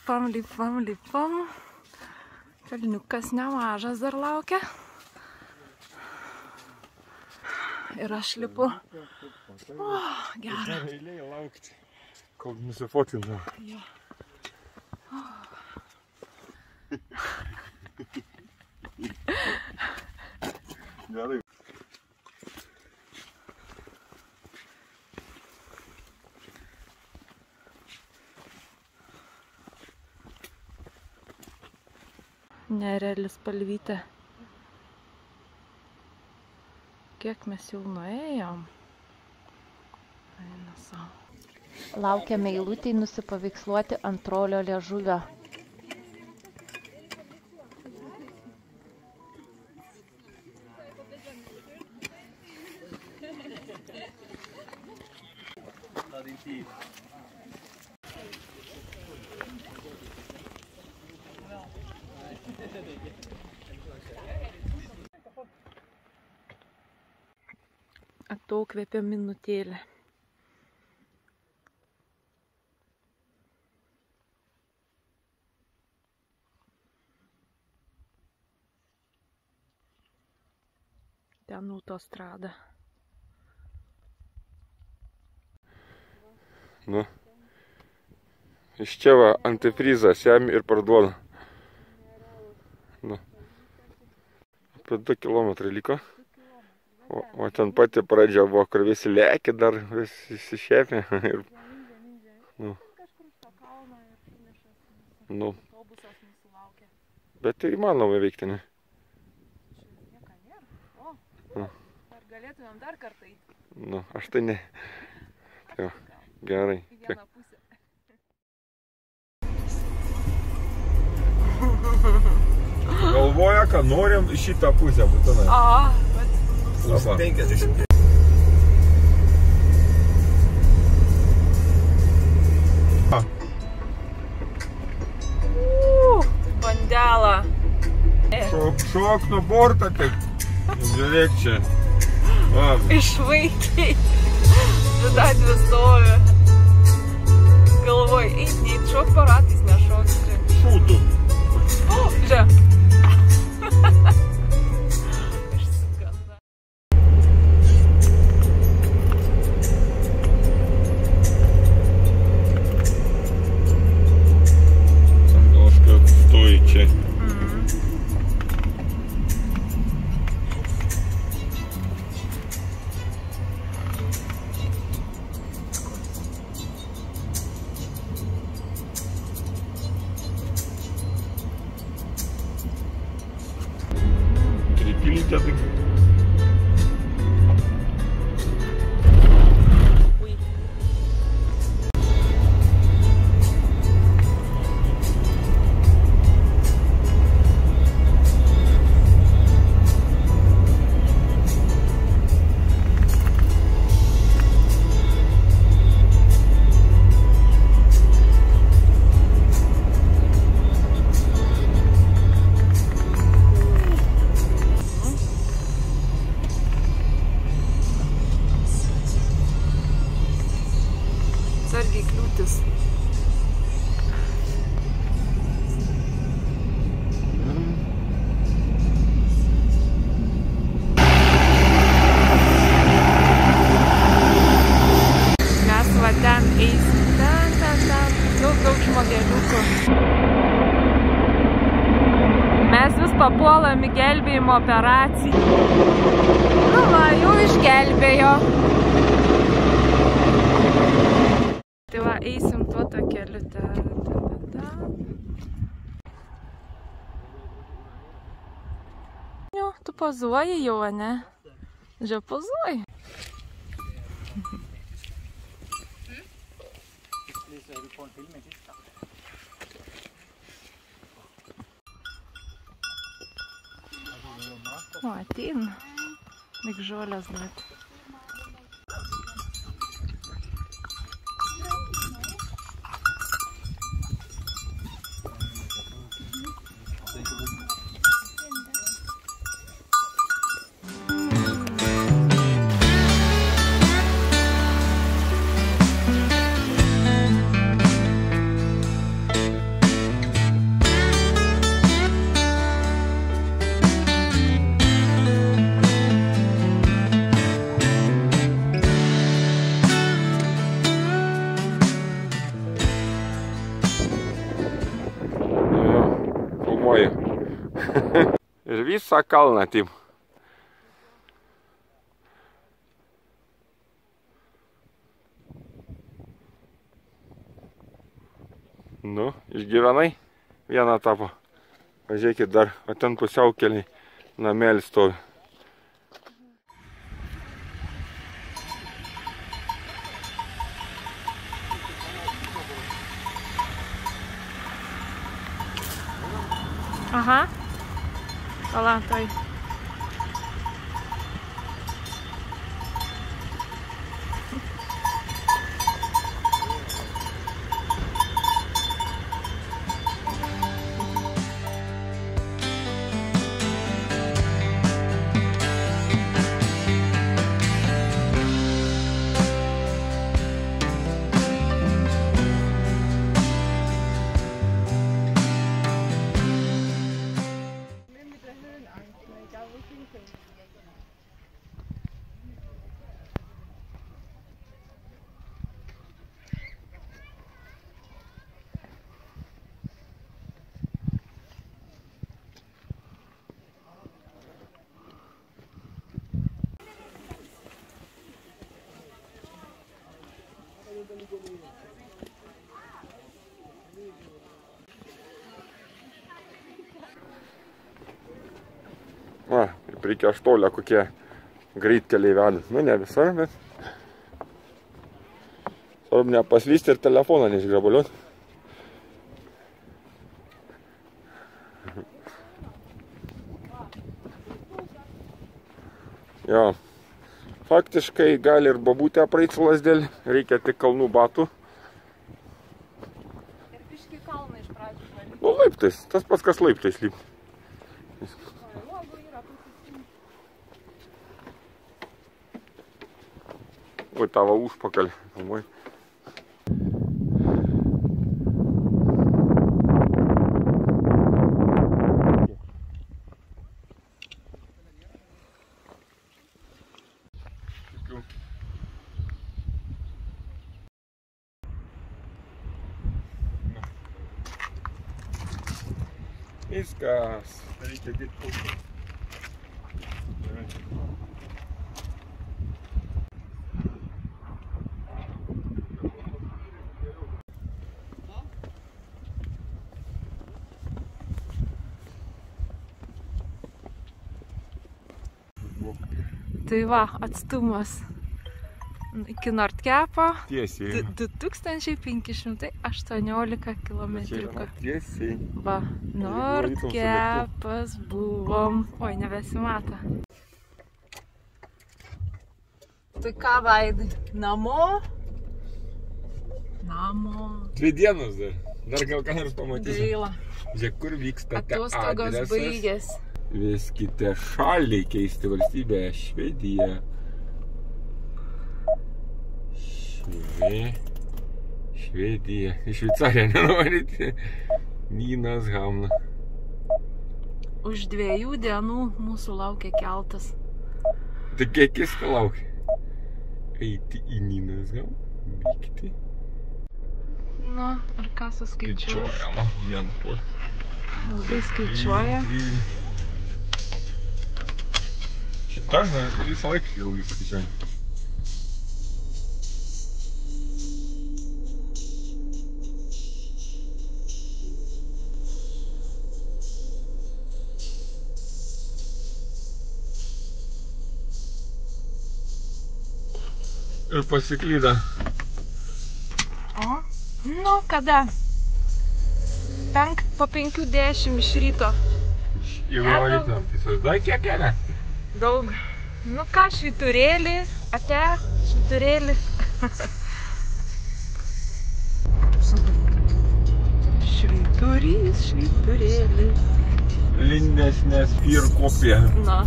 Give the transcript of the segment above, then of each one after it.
lipam. Kalniukas nemažas dar laukia. Ir aš lipu. O, gera. Eilėje laukti, kol nusifotkinu. Jo. Gerai. Nereali spalvytė. Kiek mes jau nuėjom. Eina savo. Laukiame eilutėj nusipaveiksluoti ant trolio liežuvio. Atokvėpė minutėlę. Ten autostrada. Nu, iš čia va antifrizas jam ir parduoda. Nu, apie 2 kilometrai liko. O ten pati pradžia buvo, kur visi lėkė dar, visi įsišėpė. Nu. Bet tai įmanoma veikti, ne? Ar galėtumėm dar kartą eiti? Nu, aš tai ne. Jo, gerai. Į vieną pusę. Galvoja, kad norim į šitą pusę būtinai. Bet 50. Bandelą. Šok nuo borto tik. Žiūrėk čia. Išvaikiai. Vidatvi stovi. Galvoj, eit, neit, šok paratais nešok. Šūtų. O, žiūrėk. Sargiai kliūtis. Mes va ten eisim. Daug žmogeliukų. Mes vis papuolam į gelbėjimo operaciją. Nu va, jau išgelbėjo. Tai va, eisim tuo takeliu. Jo, tu pozuoji jau, ne? Žiūrėk, pozuoji. O, ateina. Lyg žolės duoti. Ir visą kalną taip. Nu, išgyvenai vieną etapą. Pažiūrėkit dar, o ten pusiaukeliai namelis stovi. Aha. Pala, toj. Va, prie Keštolio kokie greitkeliai veda. Nu, ne visai, bet... Svarbu nepaslysti ir telefoną neišgrabaliuoti. Jo. Faktiškai gali ir babutę praeit su lasdelį. Reikia tik kalnų batų. Ir biškį kalną iš pradžių valyti. Nu, laiptais. Tas pats, kas laiptais lipti. Oi, tavo užpakalį. Oi. Viskas. Reikia dirbti. Tai va, atstumas iki Nordkepo Tiesiai. 2518 kilometriukų. Tiesiai. Va, Nordkepas buvom. Oi, nebesimato. Tai ką, Vaidai? Namo? Namo. 2 dienos dar. Dar gal ką nors pamatysim. Gaila. Žiūrėk, kur vykstate Atostogos adresas. baigės. Viskite šaliai keisti valstybę. Švedija. Švedija. Į Šveicariją nenuvaryti. Nynas Hamna. Už 2 dienų mūsų laukia keltas. Tai kiek jis laukia? Eiti į Nynas Hamną. Vykti. Na, ar ką suskaičiuoja? Skaičiuojama. Vien po. Labai skaičiuoja. Šitą, visą laiką ilgai skaičiuoja. Ir pasiklyda. O? Nu, kada? Po 5:10 iš ryto. Jeigu valytų, tai suvaizduoji kiek kelia? Daug. Nu ką, švyturėlį, ate, švyturėlį. Švyturys, švyturėlį. Lindesnės firkopė. Na.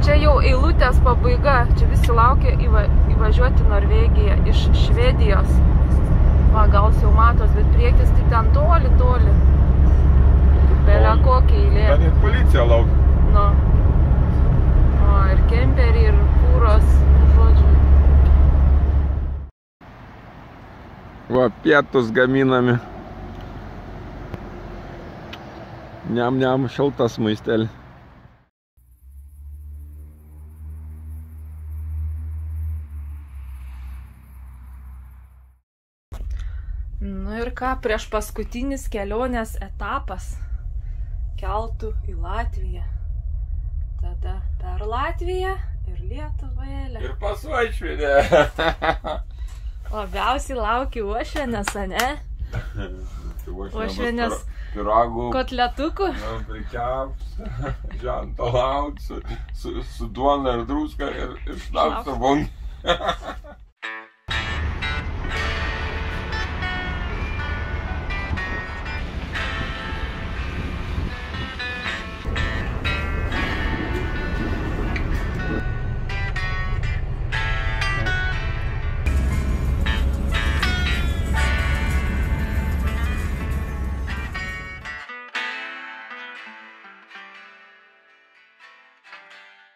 Čia jau eilutės pabaiga. Čia visi laukia įvažiuoti Norvegiją iš Švedijos. Va, gal jau matos, bet priekis tai ten toli, toli. Belia kokia eilė. Ten ir policija laukia. Nu. O, ir kemperiai, ir fūros, žodžiu. Va, pietus gaminami. Niam, šaltas maistelį. Nu ir ką, prieš paskutinis kelionės etapas keltų į Latviją. Tada per Latviją ir Lietuvėlę. Ir pas Uošvienę. Labiausiai lauki Uošvienės, ne? Uošvienės piragų. Kotletukų. Prikeps, žento laut, su duona ir druska ir šnapso bun.